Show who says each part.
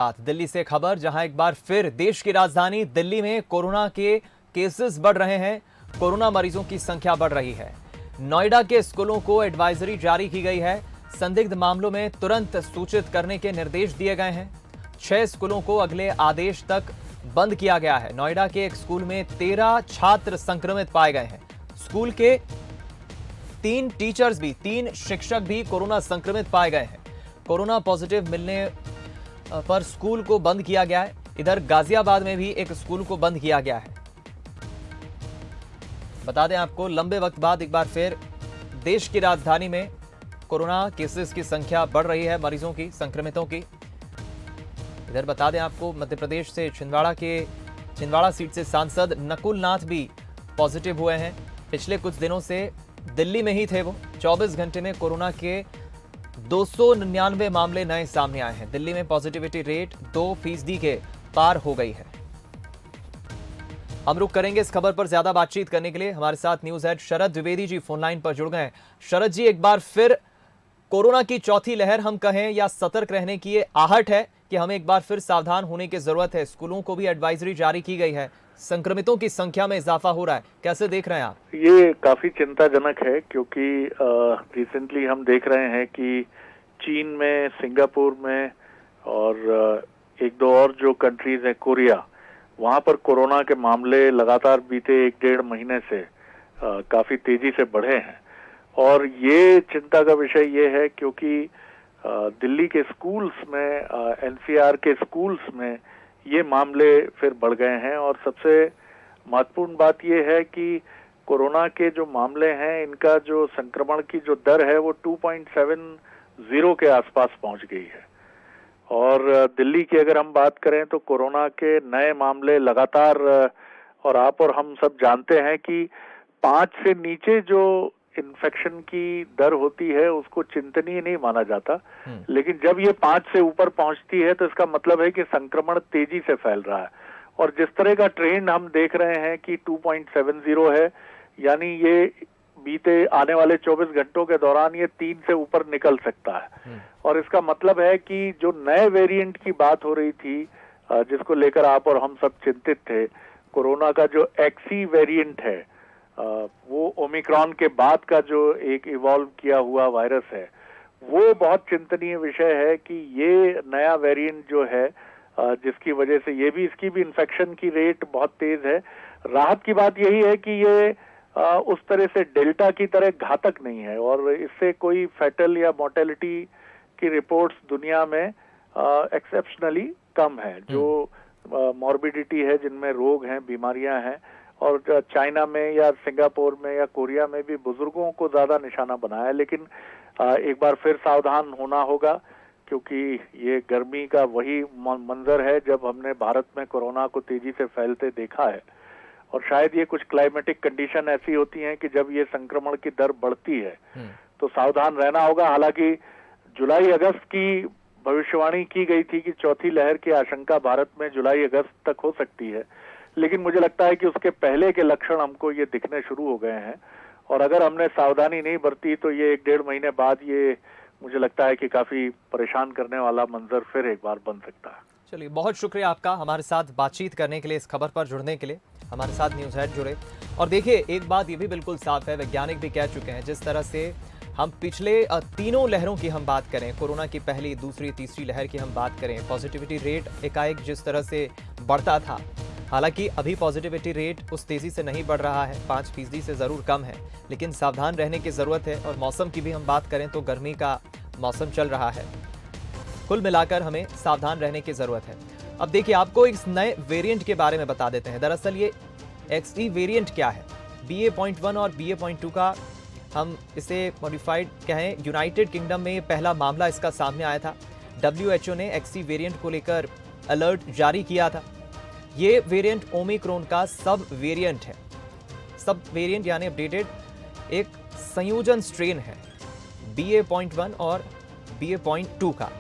Speaker 1: दिल्ली से खबर, जहां एक बार फिर देश की राजधानी दिल्ली में कोरोना के केसेस बढ़ रहे हैं। कोरोना मरीजों की संख्या बढ़ रही है। नोएडा के स्कूलों को एडवाइजरी जारी की गई है। संदिग्ध मामलों में तुरंत सूचित करने के निर्देश दिए गए हैं। 6 स्कूलों को अगले आदेश तक बंद किया गया है। नोएडा के एक स्कूल में 13 छात्र संक्रमित पाए गए हैं। स्कूल के 3 शिक्षक भी कोरोना संक्रमित पाए गए हैं। कोरोना पॉजिटिव मिलने पर स्कूल को बंद किया गया है। इधर गाजियाबाद में भी एक स्कूल को बंद किया गया है। बता दें आपको, लंबे वक्त बाद एक बार फिर देश की राजधानी में कोरोना केसेस की संख्या बढ़ रही है, मरीजों की, संक्रमितों की। इधर बता दें आपको, मध्य प्रदेश से छिंदवाड़ा सीट से सांसद नकुल नाथ भी पॉजिटिव हुए हैं। पिछले कुछ दिनों से दिल्ली में ही थे वो। 24 घंटे में कोरोना के 299 मामले नए सामने आए हैं। दिल्ली में पॉजिटिविटी रेट 2% के पार हो गई है। हम रुक करेंगे इस खबर पर ज्यादा बातचीत करने के लिए। हमारे साथ न्यूज हेड शरद द्विवेदी जी फोन लाइन पर जुड़ गए हैं। शरद जी, एक बार फिर कोरोना की चौथी लहर हम कहें या सतर्क रहने की ये आहट है कि हमें एक बार फिर सावधान होने की जरूरत है। स्कूलों को भी एडवाइजरी जारी की गई है। संक्रमितों की संख्या में इजाफा हो रहा है, कैसे देख रहे हैं आप?
Speaker 2: ये काफी चिंताजनक है, क्योंकि रिसेंटली हम देख रहे हैं कि चीन में, सिंगापुर में और एक दो और जो कंट्रीज हैं, कोरिया, वहां पर कोरोना के मामले लगातार बीते 1-1.5 महीने से काफी तेजी से बढ़े हैं। और ये चिंता का विषय ये है क्योंकि दिल्ली के स्कूल्स में, एनसीआर के स्कूल्स में ये मामले फिर बढ़ गए हैं। और सबसे महत्वपूर्ण बात ये है कि कोरोना के जो मामले हैं, इनका जो संक्रमण की जो दर है वो 2.70 के आसपास पहुंच गई है। और दिल्ली की अगर हम बात करें तो कोरोना के नए मामले लगातार, और आप और हम सब जानते हैं कि 5 से नीचे जो इन्फेक्शन की दर होती है उसको चिंतनीय नहीं माना जाता, लेकिन जब ये 5 से ऊपर पहुंचती है तो इसका मतलब है कि संक्रमण तेजी से फैल रहा है। और जिस तरह का ट्रेंड हम देख रहे हैं कि 2.70 है, यानी ये बीते आने वाले 24 घंटों के दौरान ये 3 से ऊपर निकल सकता है। और इसका मतलब है कि जो नए वेरिएंट की बात हो रही थी, जिसको लेकर आप और हम सब चिंतित थे, कोरोना का जो एक्सी वेरिएंट है, वो ओमिक्रॉन के बाद का जो एक इवॉल्व किया हुआ वायरस है, वो बहुत चिंतनीय विषय है कि ये नया वेरिएंट जो है, जिसकी वजह से ये भी, इसकी भी इन्फेक्शन की रेट बहुत तेज है। राहत की बात यही है कि ये उस तरह से डेल्टा की तरह घातक नहीं है और इससे कोई फैटल या मोर्टेलिटी की रिपोर्ट्स दुनिया में एक्सेप्शनली कम है। जो मॉर्बिडिटी है, जिनमें रोग हैं, बीमारियां हैं, और चाइना में या सिंगापुर में या कोरिया में भी बुजुर्गों को ज्यादा निशाना बनाया है। लेकिन एक बार फिर सावधान होना होगा, क्योंकि ये गर्मी का वही मंजर है जब हमने भारत में कोरोना को तेजी से फैलते देखा है। और शायद ये कुछ क्लाइमेटिक कंडीशन ऐसी होती हैं कि जब ये संक्रमण की दर बढ़ती है तो सावधान रहना होगा। हालांकि जुलाई अगस्त की भविष्यवाणी की गई थी कि चौथी लहर की आशंका भारत में जुलाई अगस्त तक हो सकती है, लेकिन मुझे लगता है कि उसके पहले के लक्षण हमको ये दिखने शुरू हो गए हैं। और अगर हमने सावधानी नहीं बरती तो ये 1-1.5 महीने बाद ये मुझे लगता है कि काफी परेशान करने वाला मंजर फिर एक बार बन सकता है।
Speaker 1: चलिए, बहुत शुक्रिया आपका हमारे साथ बातचीत करने के लिए, इस खबर पर जुड़ने के लिए। हमारे साथ न्यूज हेड जुड़े। और देखिए, एक बात ये भी बिल्कुल साफ है, वैज्ञानिक भी कह चुके हैं, जिस तरह से हम पिछले 3 लहरों की हम बात करें, कोरोना की पहली, दूसरी, तीसरी लहर की हम बात करें, पॉजिटिविटी रेट एकाएक जिस तरह से बढ़ता था, हालांकि अभी पॉजिटिविटी रेट उस तेजी से नहीं बढ़ रहा है, 5% से जरूर कम है, लेकिन सावधान रहने की जरूरत है। और मौसम की भी हम बात करें तो गर्मी का मौसम चल रहा है। कुल मिलाकर हमें सावधान रहने की जरूरत है। अब देखिए, आपको इस नए वेरिएंट के बारे में बता देते हैं। दरअसल ये एक्सई वेरिएंट क्या है? BA.1 और BA.2 का हम इसे मॉडिफाइड कहें। यूनाइटेड किंगडम में पहला मामला इसका सामने आया था। WHO ने एक्सई वेरिएंट को लेकर अलर्ट जारी किया था। ये वेरिएंट ओमिक्रॉन का सब वेरिएंट है। सब वेरिएंट यानी अपडेटेड एक संयोजन स्ट्रेन है BA.1 और BA.2 का।